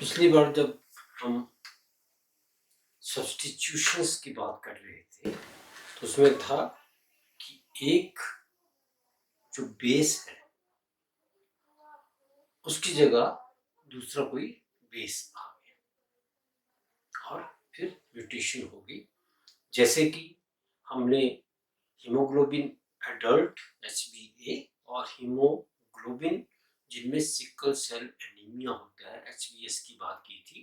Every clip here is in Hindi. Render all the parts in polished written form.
पिछली बार जब हम सब्स्टिट्यूशंस की बात कर रहे थे तो उसमें था कि एक जो बेस है उसकी जगह दूसरा कोई बेस आ गया और फिर म्यूटेशन होगी। जैसे कि हमने हीमोग्लोबिन एडल्ट HbA और हीमोग्लोबिन जिनमें सिकल सेल एनीमिया होता है HbS की बात की थी।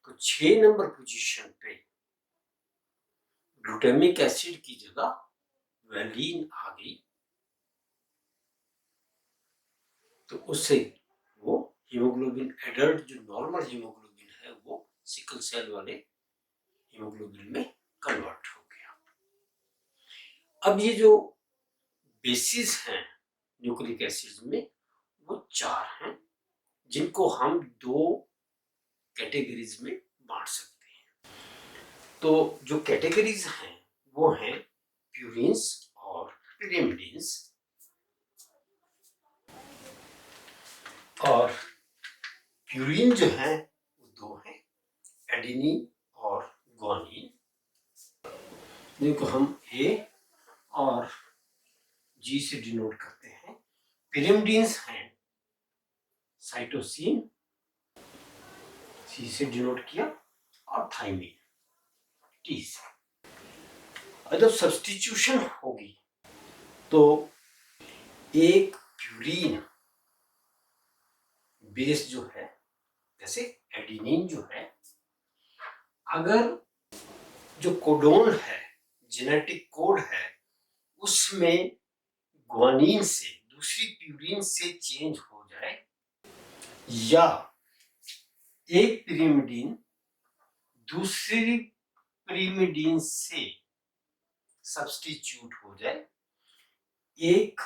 तो 6 नंबर पोजीशन पे ग्लूटामिक एसिड की जगह वैलीन आ गई, तो उससे वो हीमोग्लोबिन एडल्ट जो नॉर्मल हीमोग्लोबिन है वो सिकल सेल वाले हीमोग्लोबिन में कन्वर्ट हो गया। अब ये जो बेसिस हैं न्यूक्लिक एसिड में वो 4 हैं, जिनको हम 2 कैटेगरीज में बांट सकते हैं। तो जो कैटेगरीज हैं वो हैं प्यूरिन्स और पिरिमिडिन्स। और प्यूरिन जो है वो 2 हैं, एडेनिन और ग्वानिन, जिनको हम A और G से डिनोट करते हैं। पिरिमिडिन्स हैं साइटोसिन, C से डिनोट किया, और थाइमिन, T से। जब सब्स्टिट्यूशन होगी तो एक प्यूरिन बेस जो है, जैसे एडेनिन जो है, अगर जो कोडोन है, जेनेटिक कोड है, उसमें ग्वानिन से दूसरी प्यूरिन से चेंज हो जाए, या एक पिरिमिडिन दूसरी पिरिमिडिन से सब्स्टिट्यूट हो जाए, एक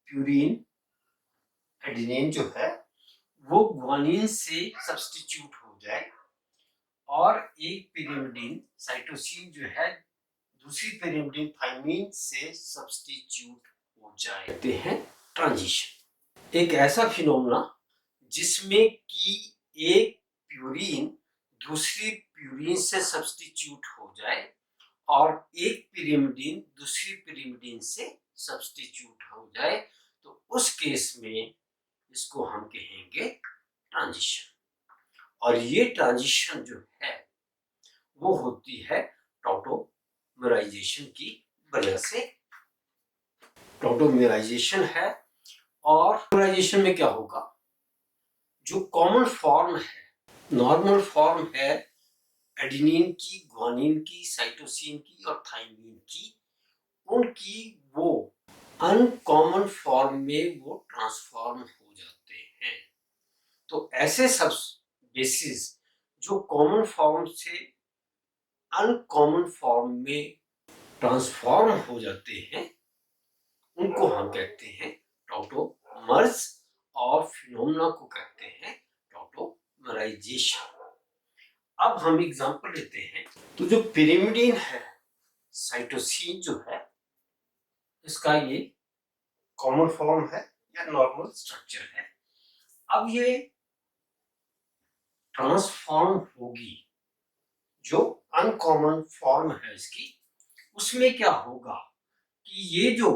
प्यूरिन एडेनिन जो है वो ग्वानिन से सब्स्टिट्यूट हो जाए, और एक पिरिमिडिन साइटोसिन जो है दूसरी पिरिमिडिन थाइमिन से सब्स्टिट्यूट हो जाए, कहते हैं ट्रांजिशन। एक ऐसा फिनोमेना जिसमें कि एक प्यूरिन दूसरी प्यूरिन से सब्स्टिट्यूट हो जाए और एक पिरिमिडिन दूसरी पिरिमिडिन से सब्स्टिट्यूट हो जाए, तो उस केस में इसको हम कहेंगे ट्रांजिशन। और ये ट्रांजिशन जो है वो होती है टॉटोमराइजेशन की वजह से। टॉटोमराइजेशन है, और टॉटोमराइजेशन में क्या होगा, जो कॉमन फॉर्म है, नॉर्मल फॉर्म है एडेनिन की, ग्वानिन की, साइटोसिन की और थाइमिन की, उनकी वो अनकॉमन फॉर्म में वो ट्रांसफॉर्म हो जाते हैं। तो ऐसे सब बेसिस जो कॉमन फॉर्म से अनकॉमन फॉर्म में ट्रांसफॉर्म हो जाते हैं, उनको हम कहते हैं टॉटोमर्स, और फिनोमेना को कहते हैं टॉटोमराइजेशन। अब हम एग्जांपल लेते हैं। तो जो पिरिमिडिन है, साइटोसिन जो है, इसका ये कॉमन फॉर्म है या नॉर्मल स्ट्रक्चर है। अब ये ट्रांसफॉर्म होगी, जो अनकॉमन फॉर्म है इसकी, उसमें क्या होगा कि ये जो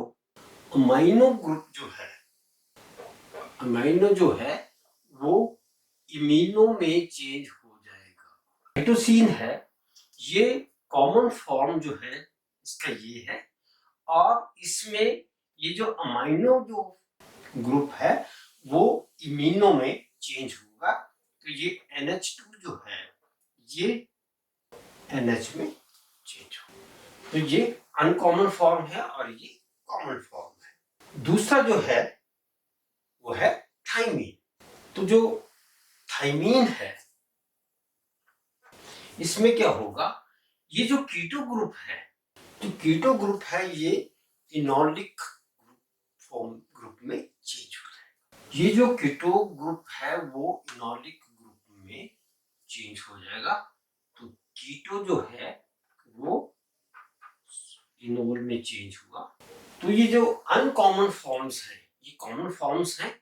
अमाइनो ग्रुप जो है, अमाइनो जो है वो इमिनो में चेंज हो जाएगा। साइटोसिन है, ये कॉमन फॉर्म जो है इसका ये है, और इसमें ये जो अमाइनो जो ग्रुप है वो इमिनो में चेंज होगा, तो ये NH2 जो है ये NH में चेंज होगा। तो ये अनकॉमन फॉर्म है और ये कॉमन फॉर्म है। दूसरा जो है वो है थाइमीन। तो जो थाइमीन है इसमें क्या होगा, ये जो कीटो ग्रुप है, जो कीटो ग्रुप है ये इनोलिक फॉर्म ग्रुप में चेंज हो जाएगा। ये जो कीटो ग्रुप है वो इनोलिक ग्रुप में चेंज हो जाएगा। तो कीटो जो है वो इनोल में चेंज हुआ। तो ये जो अनकॉमन फॉर्म्स हैं, ये कॉमन फॉर्म्स हैं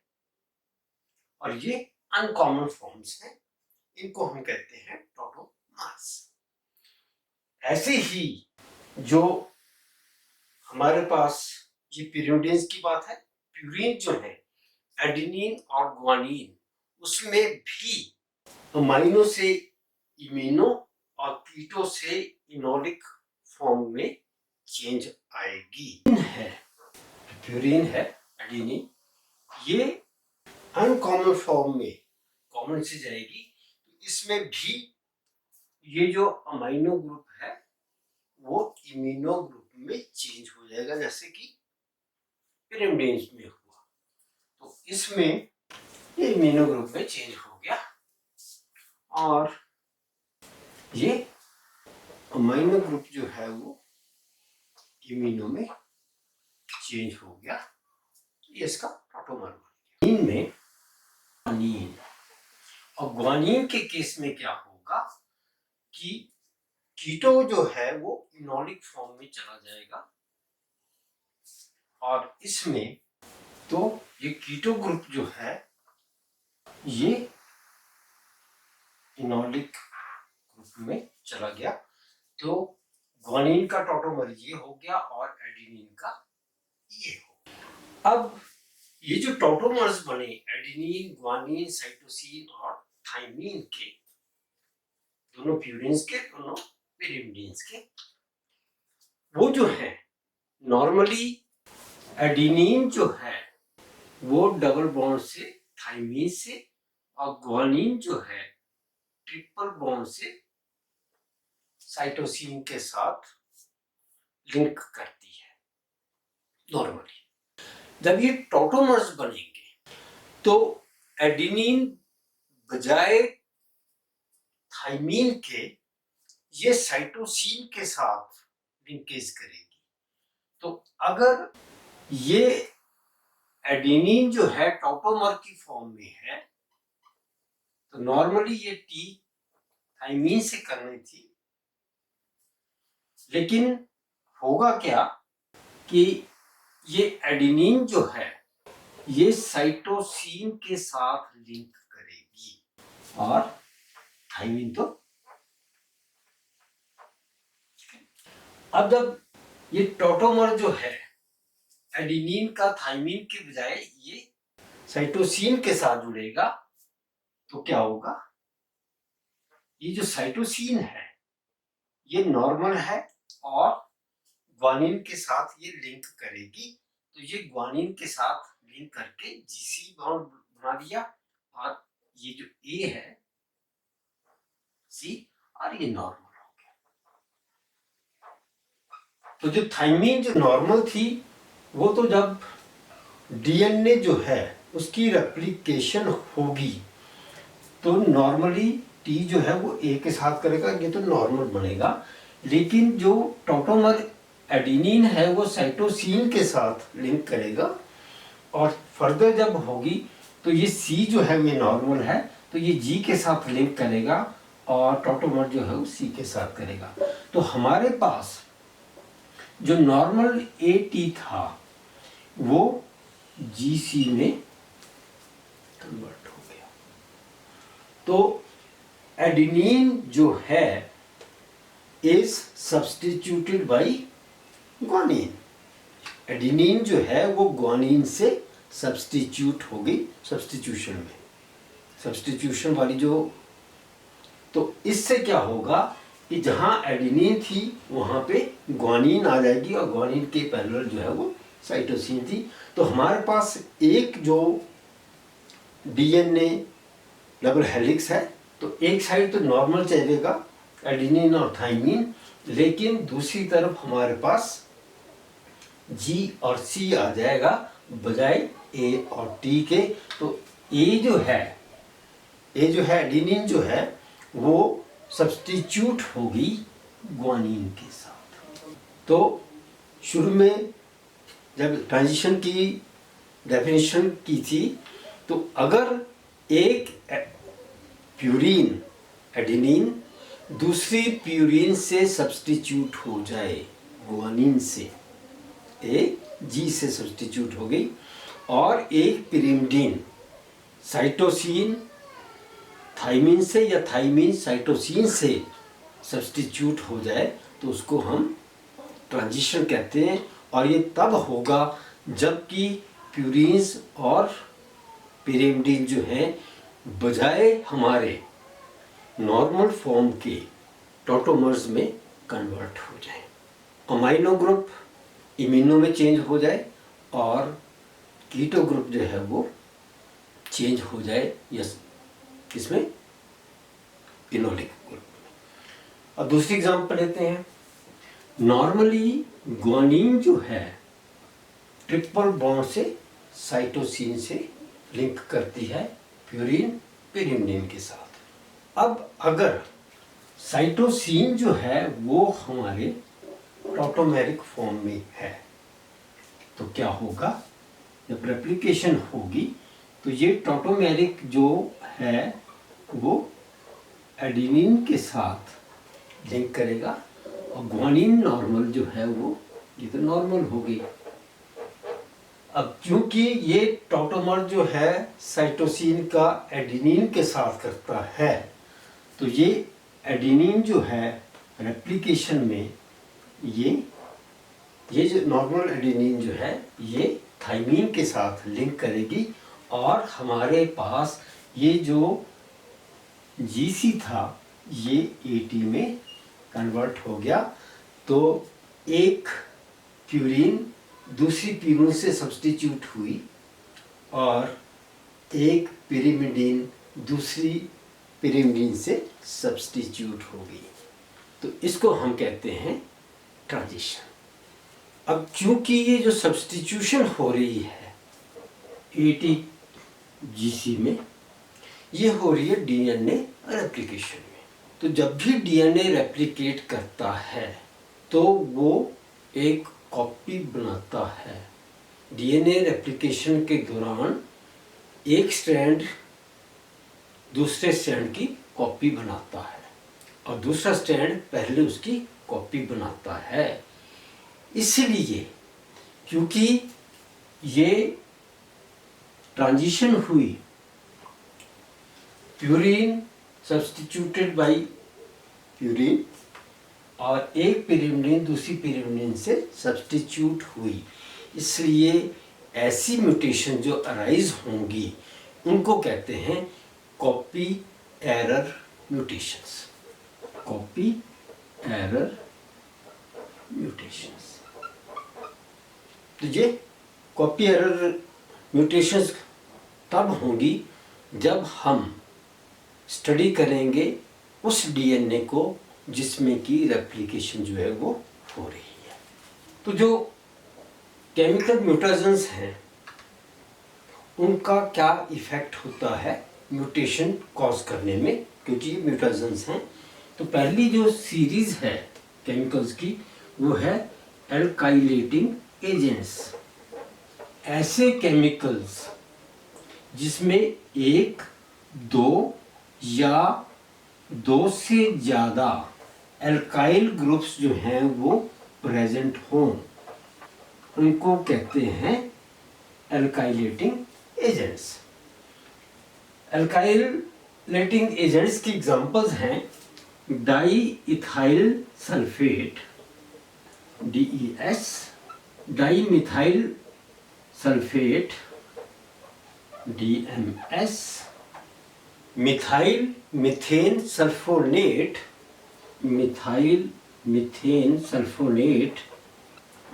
और ये अनकॉमन फॉर्म्स हैं, इनको हम कहते हैं टॉटोमर्स। ऐसे ही जो हमारे पास ये pyrimidines की बात है, प्यूरिन जो है एडेनिन और ग्वानिन, उसमें भी अमाइनो से इमिनो और कीटो से इनोलिक फॉर्म में चेंज आएगी। है प्यूरिन है एडेनिन, ये अनकॉमन फॉर्म में कॉमन से जाएगी, तो इसमें भी ये जो अमाइनो ग्रुप है वो इमिनो ग्रुप में चेंज हो जाएगा, जैसे कि पिरिमिडिन्स में हुआ। तो इसमें ये इमिनो ग्रुप में चेंज हो गया और ये अमाइनो ग्रुप जो है वो इमिनो में चेंज हो गया। ये इसका टॉटोमर बन गया। इनमें ग्वानिन, और ग्वानिन के केस में क्या होगा कि कीटो जो है वो इनोलिक फॉर्म में चला जाएगा, और इसमें तो ये कीटो ग्रुप जो है ये इनोलिक ग्रुप में चला गया, तो ग्वानिन का टॉटोमर ये हो गया और एडेनिन का ये हो गया। अब ये जो टॉटोमर्स बने एडेनिन, ग्वानिन, साइटोसिन और थाइमिन के, दोनों प्यूरिन्स के, दोनों पिरिमिडिन्स के, वो जो है नॉर्मली एडेनिन जो है वो डबल बॉन्ड से थाइमिन से, और ग्वानिन जो है ट्रिपल बॉन्ड से साइटोसिन के साथ लिंक करती है नॉर्मली। जब ये टॉटोमर्स बनेंगे तो एडेनिन बजाय थाइमिन के ये साइटोसिन के साथ लिंकेज करेगी। तो अगर ये एडेनिन जो है टॉटोमर की फॉर्म में है तो नॉर्मली ये टी थाइमिन से करनी थी, लेकिन होगा क्या कि ये एडेनिन जो है ये साइटोसिन के साथ लिंक करेगी और थाइमिन तो। अब जब ये टॉटोमर जो है एडेनिन का थाइमिन के बजाय ये साइटोसिन के साथ जुड़ेगा, तो क्या होगा, ये जो साइटोसिन है ये नॉर्मल है और ग्वानिन के साथ ये लिंक करेगी, तो ये ग्वानिन के साथ लिंक करके जीसी बॉन्ड बना दिया, और ये जो ए है सी, और ये नॉर्मल हो गया। तो जो थाइमिन जो नॉर्मल थी वो तो जब डीएनए जो है उसकी रेप्लिकेशन होगी तो नॉर्मली टी जो है वो ए के साथ करेगा, ये तो नॉर्मल बनेगा। लेकिन जो टॉटोमर एडेनिन है वो साइटोसिन के साथ लिंक करेगा, और फर्दर जब होगी तो ये सी जो है ये नॉर्मल है, तो ये जी के साथ लिंक करेगा और टॉटोमर जो है वो सी के साथ करेगा। तो हमारे पास जो नॉर्मल ए टी था वो जी सी में कन्वर्ट हो गया। तो एडेनिन जो है is substituted by guanine. Adenine जो है वो ग्वानिन से सब्स्टिट्यूट हो गई, सब्स्टिट्यूशन में, सब्स्टिट्यूशन वाली जो। तो इससे क्या होगा कि जहां एडेनिन थी वहां पे ग्वानिन आ जाएगी, और ग्वानिन के पैरेलल जो है वो साइटोसिन थी। तो हमारे पास एक जो डीएनए डबल हेलिक्स है, तो एक साइड तो नॉर्मल चलेगा एडेनिन और थाइमिन, लेकिन दूसरी तरफ हमारे पास जी और सी आ जाएगा बजाय ए और टी के। तो ए जो है एडेनिन जो है वो सब्स्टिट्यूट होगी ग्वानिन के साथ। तो शुरू में जब ट्रांजिशन की डेफिनेशन की थी, तो अगर एक प्यूरिन एडेनिन दूसरी प्यूरिन से सब्स्टिट्यूट हो जाए ग्वानिन से, ए जी से सब्स्टिट्यूट हो गई, और एक पिरिमिडिन साइटोसिन थाइमिन से या थाइमिन साइटोसिन से सब्स्टिट्यूट हो जाए तो उसको हम ट्रांजिशन कहते हैं। और ये तब होगा जबकि प्यूरिन्स और पिरिमिडिन जो हैं बजाय हमारे नॉर्मल फॉर्म के टॉटोमर्स में कन्वर्ट हो जाए, अमाइनो ग्रुप इमिनो में चेंज हो जाए और कीटो ग्रुप जो है वो चेंज हो जाए इसमें इनोलिक ग्रुप में। अब दूसरी एग्जांपल लेते हैं। नॉर्मली ग्वानिन जो है ट्रिपल बॉन्ड से साइटोसिन से लिंक करती है प्यूरिन पिरिमिडिन के साथ। अब अगर साइटोसिन जो है वो हमारे टॉटोमेरिक फॉर्म में है तो क्या होगा, जब रेप्लिकेशन होगी तो ये टॉटोमेरिक जो है वो एडेनिन के साथ लिंक करेगा और ग्वानिन नॉर्मल जो है वो ये तो नॉर्मल होगी। अब क्योंकि ये टॉटोमर जो है साइटोसिन का एडेनिन के साथ करता है तो ये एडेनिन जो है रेप्लिकेशन में ये जो नॉर्मल एडेनिन जो है ये थाइमिन के साथ लिंक करेगी और हमारे पास ये जो जीसी था ये एटी में कन्वर्ट हो गया। तो एक प्यूरिन दूसरी प्यूरिन से सब्स्टिट्यूट हुई और एक पिरिमिडिन दूसरी पिरिमिडिन से सब्स्टिट्यूट हो गई, तो इसको हम कहते हैं ट्रांजिशन। अब क्योंकि ये जो सब्स्टिट्यूशन हो रही है एटीजीसी में, ये हो रही है डीएनए रेप्लिकेशन में। तो जब भी डीएनए रेप्लिकेट करता है तो वो एक कॉपी बनाता है। डीएनए रेप्लिकेशन के दौरान एक स्ट्रैंड दूसरे स्ट्रैंड की कॉपी बनाता है और दूसरा स्ट्रैंड पहले उसकी कॉपी बनाता है। इसलिए क्योंकि ये ट्रांजिशन हुई प्यूरिन सब्स्टिट्यूटेड बाय प्यूरिन और एक पिरिमिडिन दूसरी पिरिमिडिन से सब्स्टिट्यूट हुई, इसलिए ऐसी म्यूटेशन जो अराइज होंगी उनको कहते हैं copy error mutations. Copy error mutations, तो ये कॉपी एरर म्यूटेशंस तब होंगी जब हम स्टडी करेंगे उस डीएनए को जिसमें कि रेप्लिकेशन जो है वो हो रही है। तो जो केमिकल म्यूटेशंस हैं उनका क्या इफेक्ट होता है म्यूटेशन कॉज करने में, क्योंकि ये म्यूटेशंस हैं। तो पहली जो सीरीज है केमिकल्स की वो है एल्काइलेटिंग एजेंट्स। ऐसे केमिकल्स जिसमें एक, दो या दो से ज़्यादा एल्काइल ग्रुप्स जो हैं वो प्रेजेंट हों उनको कहते हैं एल्काइलेटिंग एजेंट्स। एल्काइलेटिंग एजेंट्स की एग्जांपल्स हैं diethyl sulphate DES, dimethyl sulphate DMS, methyl methane sulphonate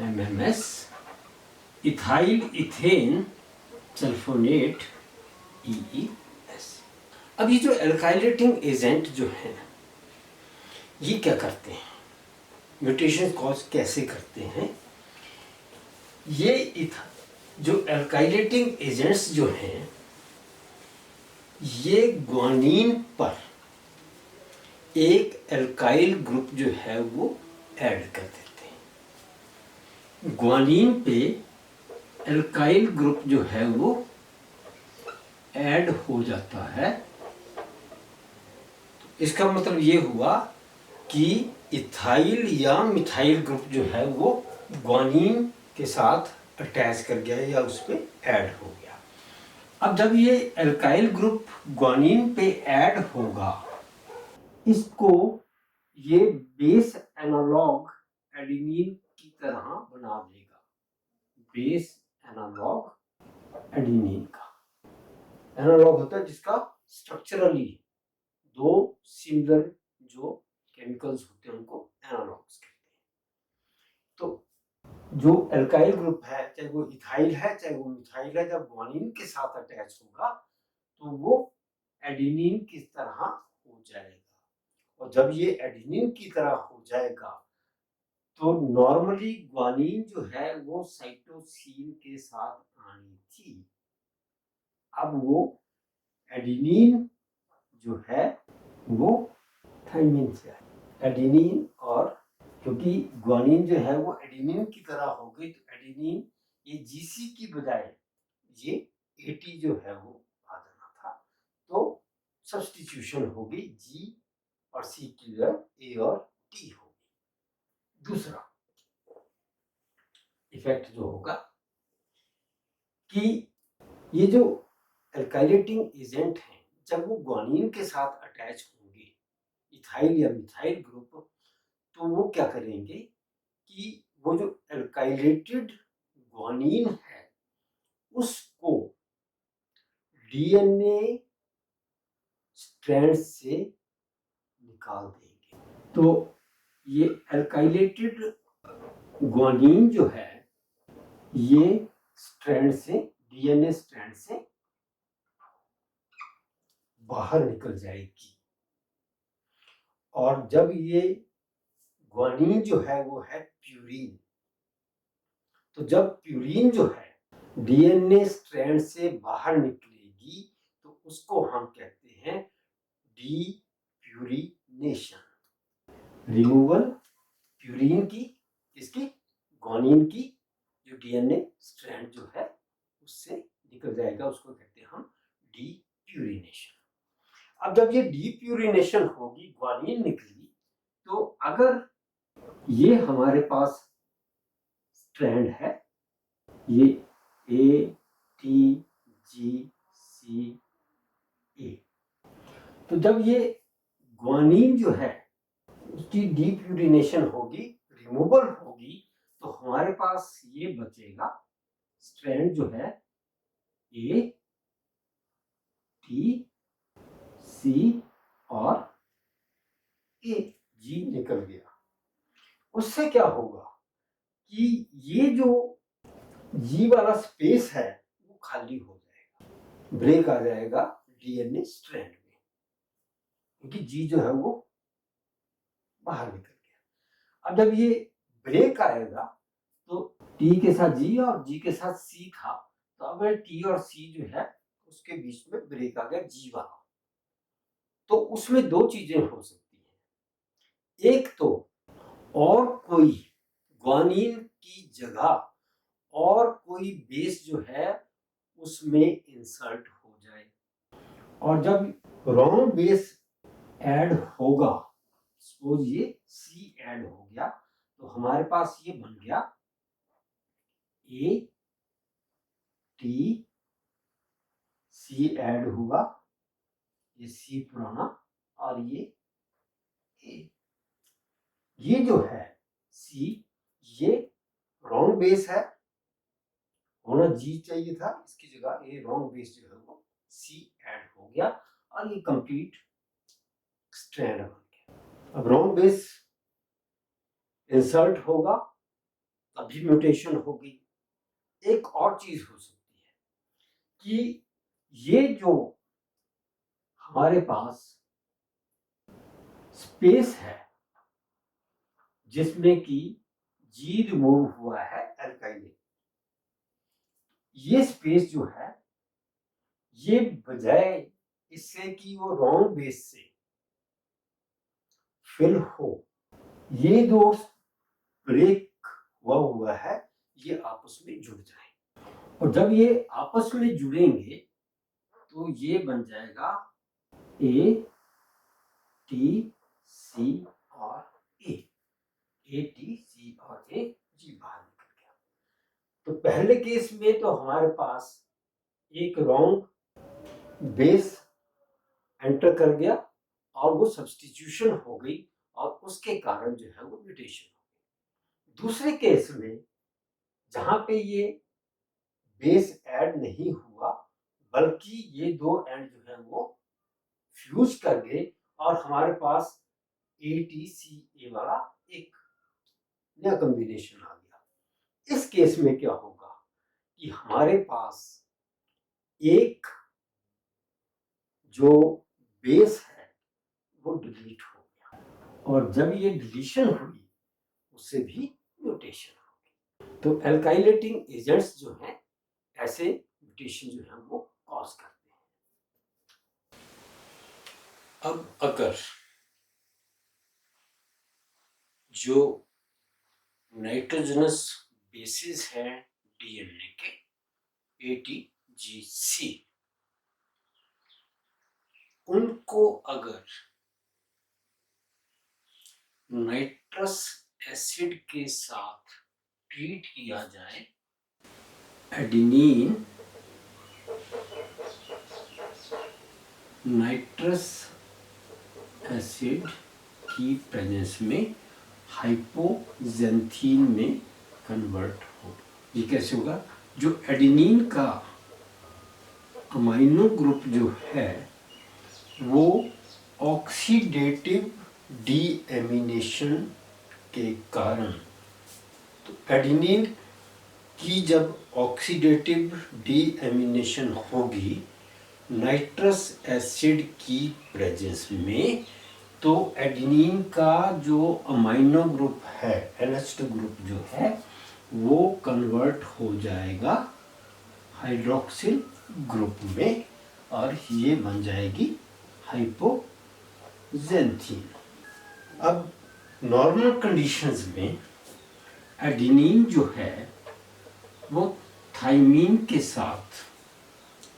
MMS, ethyl ethane sulphonate EES। अब ये जो एल्काइलेटिंग एजेंट जो हैं ये क्या करते हैं, म्यूटेशन कॉज कैसे करते हैं? ये जो एल्काइलेटिंग एजेंट्स जो हैं ये ग्वानिन पर एक एल्काइल ग्रुप जो है वो ऐड कर देते हैं। ग्वानिन पे एल्काइल ग्रुप जो है वो ऐड हो जाता है। इसका मतलब ये हुआ कि इथाइल या मिथाइल ग्रुप जो है वो ग्वानिन के साथ अटैच कर गया या उस पर ऐड हो गया। अब जब ये एल्काइल ग्रुप ग्वानिन पे ऐड होगा, इसको ये बेस एनालॉग एडेनिन की तरह बना देगा। बेस एनालॉग एडेनिन का एनालॉग होता है जिसका स्ट्रक्चरली दो सिमिलर जो केमिकल्स होते हैं उनको एनालॉग्स कहते हैं। तो जो एल्काइल ग्रुप है, चाहे वो इथाइल है चाहे वो मिथाइल है, जब ग्वानिन के साथ अटैच होगा तो वो एडेनिन की तरह हो जाएगा। और जब ये एडेनिन की तरह हो जाएगा तो नॉर्मली ग्वानिन जो है वो साइटोसिन के साथ आनी थी, अब वो एडेनिन जो है वो थाइमिन से आए। एडेनिन, और क्योंकि ग्वानिन जो है वो एडेनिन की तरह हो गई तो एडेनिन ये जीसी की बजाय ये एटी जो है वो आ जाना था, तो सब्स्टिट्यूशन हो गई, जी और सी की जगह ए और टी हो गई। दूसरा इफेक्ट जो होगा कि ये जो एल्काइलेटिंग एजेंट हैं जब वो ग्वानिन के साथ अटैच होंगे, इथाइल या मिथाइल ग्रुप, तो वो क्या करेंगे कि वो जो एल्काइलेटेड ग्वानिन है उसको डीएनए स्ट्रैंड से निकाल देंगे। तो ये एल्काइलेटेड ग्वानिन जो है ये स्ट्रैंड से, डीएनए स्ट्रैंड से बाहर निकल जाएगी। और जब ये ग्वानिन जो है वो है प्यूरिन, तो जब प्यूरिन जो है डीएनए स्ट्रैंड से बाहर निकलेगी तो उसको हम कहते हैं डीप्यूरिनेशन, रिमूवल प्यूरिन की, किसकी, ग्वानिन की, जो डीएनए स्ट्रैंड जो है उससे निकल जाएगा, उसको कहते हैं हम डीप्यूरिनेशन। अब जब ये डीप्यूरिनेशन होगी, ग्वानिन निकली, तो अगर ये हमारे पास स्ट्रैंड है, ये ए टी जी सी ए, तो जब ये ग्वानिन जो है उसकी डीप्यूरिनेशन होगी, रिमूवल होगी, तो हमारे पास ये बचेगा स्ट्रैंड जो है ए टी सी और ए, जी निकल गया। उससे क्या होगा कि ये जो जी वाला स्पेस है वो खाली हो जाएगा, ब्रेक आ जाएगा डीएनए स्ट्रैंड में, क्योंकि जी जो है वो बाहर निकल गया। अब जब ये ब्रेक आएगा तो टी के साथ जी और जी के साथ सी था, तो अब टी और सी जो है उसके बीच में ब्रेक आ गया जी वाला। तो उसमें दो चीजें हो सकती हैं, एक तो और कोई ग्वानिन की जगह और कोई बेस जो है उसमें इंसर्ट हो जाए, और जब रॉन्ग बेस ऐड होगा, सपोज ये सी ऐड हो गया, तो हमारे पास ये बन गया ए टी सी ऐड हुआ, ये सी पुराना और ये ए, ये जो है सी, ये रॉन्ग बेस है, होना जी चाहिए था, इसकी जगह ए, रॉन्ग बेस जो है वो सी ऐड हो गया और ये कंप्लीट स्ट्रैंड बन गया। अब रॉन्ग बेस इंसर्ट होगा तभी म्यूटेशन होगी। एक और चीज हो सकती है कि ये जो हमारे पास स्पेस है जिसमें कि जी रिमूव हुआ है एल्काइल, ये स्पेस जो है ये बजाय इससे कि वो रॉन्ग बेस से फिल हो, ये दो ब्रेक हुआ है, ये आपस में जुड़ जाए, और जब ये आपस में जुड़ेंगे तो ये बन जाएगा ए टी सी और ए टी सी और ए, जी बाहर निकल गया। तो पहले केस में तो हमारे पास एक रॉन्ग बेस एंटर कर गया और वो सब्स्टिट्यूशन हो गई और उसके कारण जो है वो म्यूटेशन हो गई। दूसरे केस में जहां पे ये बेस ऐड नहीं हुआ बल्कि ये दो एंड जो है वो फ्यूज कर गए और हमारे पास ATCA वाला एक नया कॉम्बिनेशन आ गया। इस केस में क्या होगा कि हमारे पास एक जो बेस है वो डिलीट हो गया और जब ये डिलीशन हुई उससे भी म्यूटेशन हो गई। तो एल्काइलेटिंग एजेंट्स जो हैं ऐसे म्यूटेशन जो है वो कॉज करते हैं। अब अगर जो नाइट्रोजनस बेसिस हैं DNA के ATGC, उनको अगर नाइट्रस एसिड के साथ ट्रीट किया जाए, एडिनिन नाइट्रस एसिड की प्रेजेंस में हाइपोजेंथीन में कन्वर्ट हो। ये कैसे होगा? जो एडिनिन का अमाइनो ग्रुप जो है वो ऑक्सीडेटिव डीएमिनेशन के कारण, तो एडिनिन की जब ऑक्सीडेटिव डीएमिनेशन होगी नाइट्रस एसिड की प्रेजेंस में, तो एडिनिन का जो अमाइनो ग्रुप है NH2 ग्रुप जो है वो कन्वर्ट हो जाएगा हाइड्रोक्सिल ग्रुप में और ये बन जाएगी हाइपोजेंथीन। अब नॉर्मल कंडीशंस में एडिनिन जो है वो थाइमीन के साथ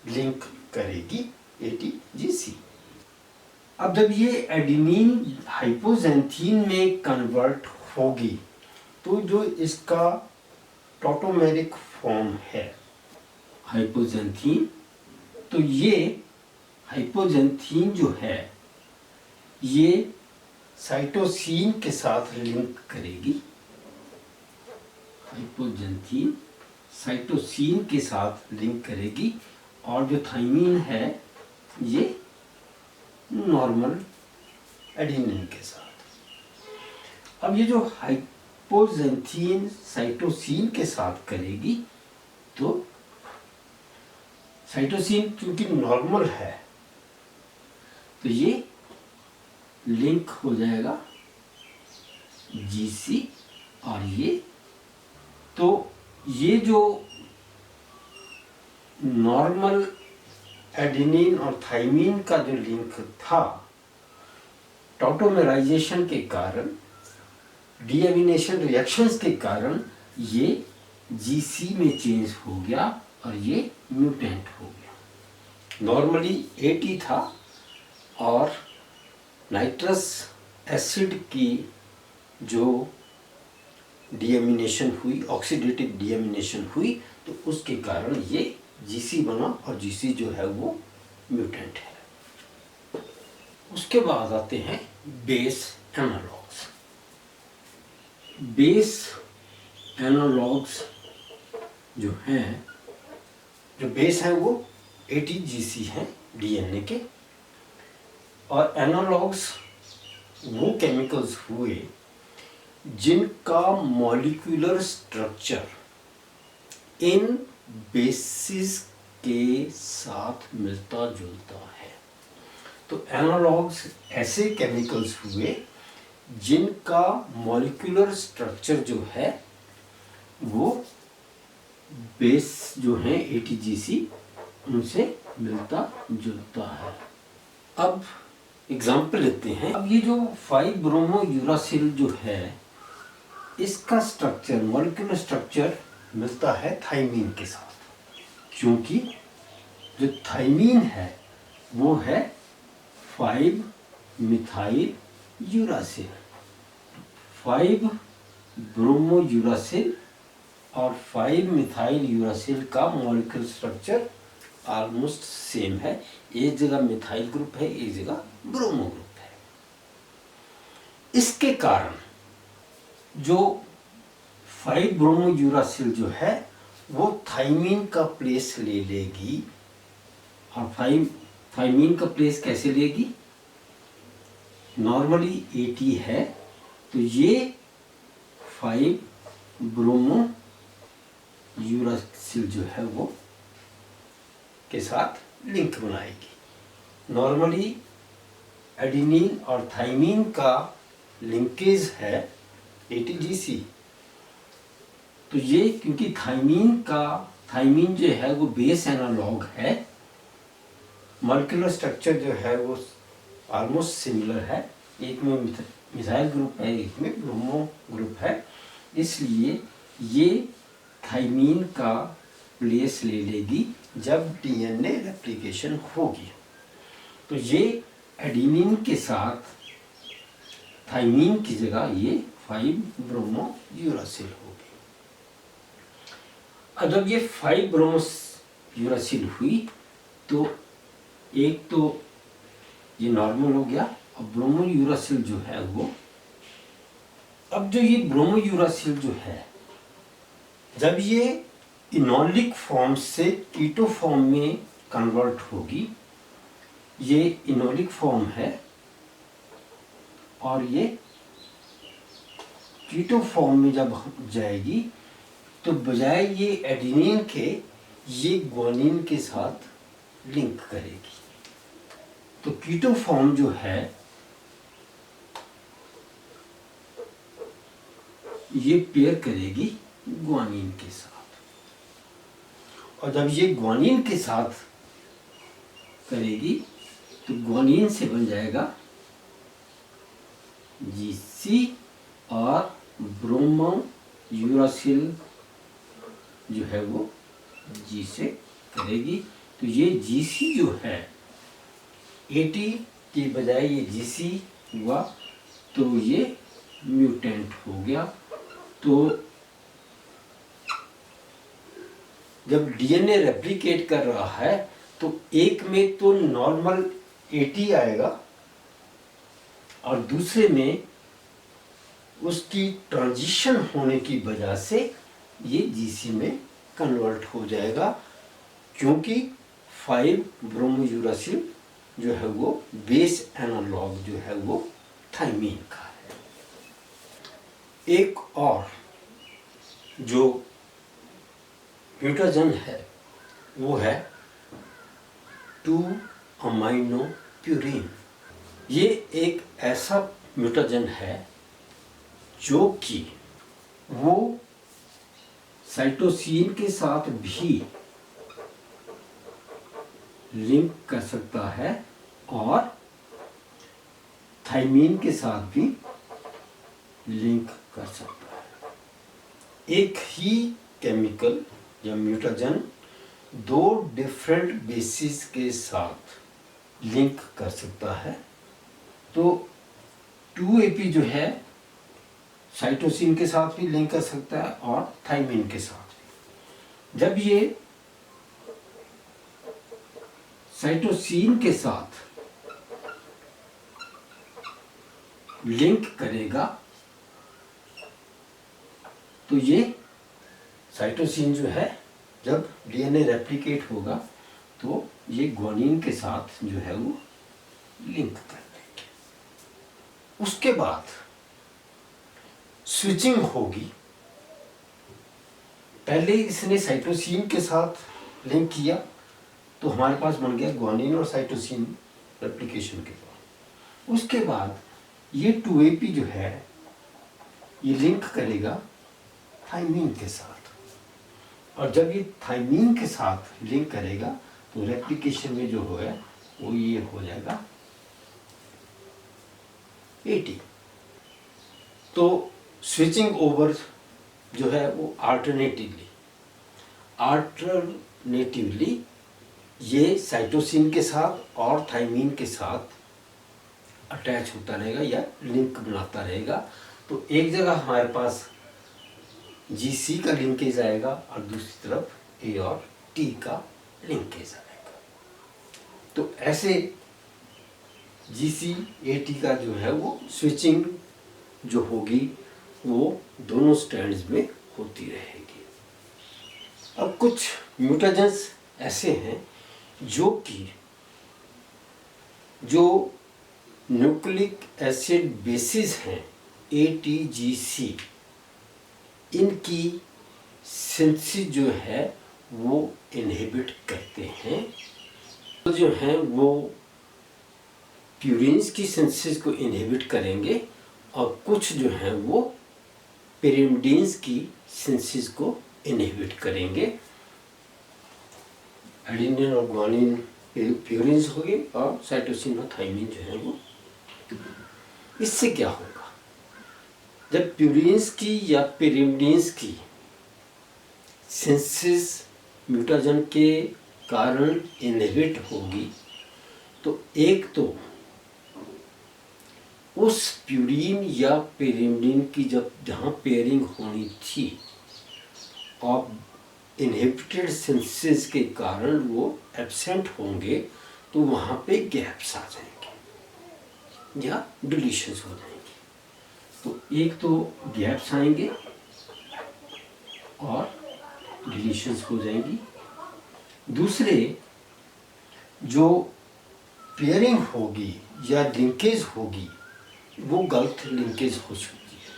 लिंक करेगी ATGC। अब जब ये एडिनिन हाइपोजेंथीन में कन्वर्ट होगी तो जो इसका टॉटोमेरिक फॉर्म है हाइपोजेंथीन, तो ये हाइपोजेंथीन जो है ये साइटोसिन के साथ लिंक करेगी। हाइपोजेंथीन साइटोसिन के साथ लिंक करेगी और जो थाइमीन है ये नॉर्मल एडिनिन के साथ। अब ये जो हाइपोजेंथीन साइटोसिन के साथ करेगी तो साइटोसिन क्योंकि नॉर्मल है तो ये लिंक हो जाएगा GC और ये, तो ये जो नॉर्मल एडिनिन और थाइमीन का जो लिंक था टॉटोमेराइजेशन के कारण, डीएमिनेशन रिएक्शंस के कारण ये GC में चेंज हो गया और ये म्यूटेंट हो गया। नॉर्मली AT था और नाइट्रस एसिड की जो डीएमिनेशन हुई, ऑक्सीडेटिव डीएमिनेशन हुई, तो उसके कारण ये GC बना और GC जो है वो म्यूटेंट है। उसके बाद आते हैं बेस एनालॉग्स। बेस एनालॉग्स जो हैं, जो बेस हैं वो ATGC हैं DNA के, और एनालॉग्स वो केमिकल्स हुए जिनका मॉलिक्यूलर स्ट्रक्चर इन बेसिस के साथ मिलता जुलता है। तो एनालॉग्स ऐसे केमिकल्स हुए जिनका मॉलिक्यूलर स्ट्रक्चर जो है वो बेस जो है ATGC उनसे मिलता जुलता है। अब एग्जाम्पल लेते हैं। अब ये जो 5-ब्रोमो यूरासिल जो है इसका स्ट्रक्चर, मॉलिक्यूलर स्ट्रक्चर मिलता है थाइमीन के साथ, क्योंकि जो थाइमीन है वो है 5-मिथाइल यूरासिल। 5-ब्रोमो यूरासिल और 5-मिथाइल यूरासिल का मॉलिक्यूलर स्ट्रक्चर ऑलमोस्ट सेम है। एक जगह मिथाइल ग्रुप है, एक जगह ब्रोमो ग्रुप है। इसके कारण जो 5 ब्रोमो यूरासिल जो है वो थाइमीन का प्लेस ले लेगी। और थाइमीन का प्लेस कैसे लेगी? नॉर्मली 80 है, तो ये 5 ब्रोमो यूरासिल जो है वो के साथ लिंक बनाएगी। नॉर्मली एडिनिन और थाइमीन का लिंकेज है ATGC। तो ये क्योंकि थाइमीन जो है वो बेस एनालॉग है, मॉलिक्यूलर स्ट्रक्चर जो है वो ऑलमोस्ट सिमिलर है। एक में मिथाइल ग्रुप है, एक में ब्रोमो ग्रुप है, इसलिए ये थाइमीन का प्लेस ले लेगी जब DNA रेप्लिकेशन होगी। तो ये एडिनिन के साथ थाइमीन की जगह ये 5 ब्रोमो यूरासिल होगी। अब जब ये 5 ब्रोमो यूरासिल हुई तो एक तो ये नॉर्मल हो गया। और ब्रोमो यूरासिल जो है वो, अब जो ये ब्रोमो यूरासिल जो है जब ये इनोलिक फॉर्म से कीटो फॉर्म में कन्वर्ट होगी, ये इनोलिक फॉर्म है और ये कीटो फॉर्म में जब जाएगी तो बजाय ये एडिनिन के ये ग्वानिन के साथ लिंक करेगी। तो कीटो फॉर्म जो है ये पेयर करेगी ग्वानिन के साथ। और जब ये ग्वानिन के साथ करेगी तो ग्वानिन से बन जाएगा GC और ब्रोमो यूरासिल जो है वो G से करेगी। तो ये GC जो है 80 के बजाय ये GC हुआ, तो ये म्यूटेंट हो गया। तो जब DNA रेप्लिकेट कर रहा है तो एक में तो नॉर्मल 80 आएगा और दूसरे में उसकी ट्रांजिशन होने की वजह से ये GC में कन्वर्ट हो जाएगा, क्योंकि 5 ब्रोमो यूरासिल जो है वो बेस एनालॉग जो है वो थाइमीन का है। एक और जो म्यूटाजन है वो है 2-अमाइनो प्यूरीन। ये एक ऐसा म्यूटाजन है जो कि वो साइटोसिन के साथ भी लिंक कर सकता है और थाइमीन के साथ भी लिंक कर सकता है। एक ही केमिकल या म्यूटाजन 2 डिफरेंट बेसिस के साथ लिंक कर सकता है। तो 2AP जो है साइटोसिन के साथ भी लिंक कर सकता है और थाइमीन के साथ भी। जब ये साइटोसिन के साथ लिंक करेगा तो ये साइटोसिन जो है जब DNA रेप्लिकेट होगा तो ये ग्वानिन के साथ जो है वो लिंक कर देंगे। उसके बाद स्विचिंग होगी। पहले इसने साइटोसिन के साथ लिंक किया तो हमारे पास बन गया ग्वानिन और साइटोसिन रेप्लिकेशन के बाद। उसके बाद ये 2AP जो है ये लिंक करेगा थाइमीन के साथ, और जब ये थाइमीन के साथ लिंक करेगा तो रेप्लिकेशन में जो होगा वो ये हो जाएगा 80। तो स्विचिंग ओवर जो है वो अल्टरनेटिवली ये साइटोसिन के साथ और थाइमीन के साथ अटैच होता रहेगा या लिंक बनाता रहेगा। तो एक जगह हमारे पास GC का लिंकेज आएगा और दूसरी तरफ A और T का लिंकेज आएगा। तो ऐसे GCAT का जो है वो स्विचिंग जो होगी वो दोनों स्ट्रैंड्स में होती रहेगी। अब कुछ म्यूटेशंस ऐसे हैं जो कि जो न्यूक्लिक एसिड बेसिस हैं ATGC, इनकी सिंथेसिस जो है वो इनहिबिट करते हैं। तो जो हैं वो प्यूरिन्स की सिंथेसिस को इनहिबिट करेंगे और कुछ जो हैं वो पिरिमिडीन्स की सिंथेसिस को इनहिबिट करेंगे। एडेनिन और ग्वानिन प्यूरिन्स हो गए और साइटोसिन और थाइमिन जो है वो। इससे क्या होगा, जब प्यूरिन्स की या पिरिमिडीन्स की सिंथेसिस म्यूटेशन के कारण इनहिबिट होगी तो एक तो उस प्यूरिन या पिरिमिडीन की जब जहाँ पेयरिंग होनी थी और इनहिबिटेड सिंथेसिस के कारण वो एब्सेंट होंगे तो वहाँ पे गैप्स आ जाएंगे या डिलीशंस हो जाएंगे। तो एक तो गैप्स आएंगे और डिलीशंस हो जाएंगी। दूसरे जो पेयरिंग होगी या लिंकेज होगी वो गलत लिंकेज हो सकती है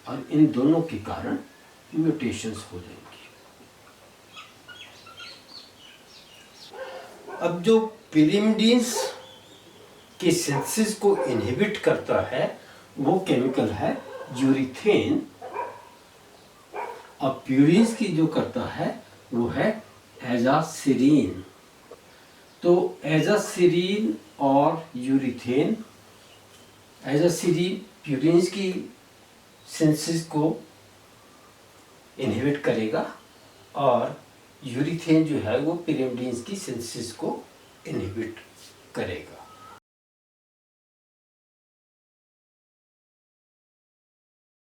और इन दोनों के कारण म्यूटेशंस हो जाएंगी। अब जो पिरिमिडीन्स के सिंथेसिस को इनहिबिट करता है वो केमिकल है यूरिथेन, और प्यूरिन्स की जो करता है वो है एजासिरीन। तो एजासिरीन और यूरिथेन, एजासिरीन प्यूरिन्स की सिंथेसिस को इनहिबिट करेगा और यूरिथेन जो है वो पिरिमिडीन्स की सिंथेसिस को इनहिबिट करेगा।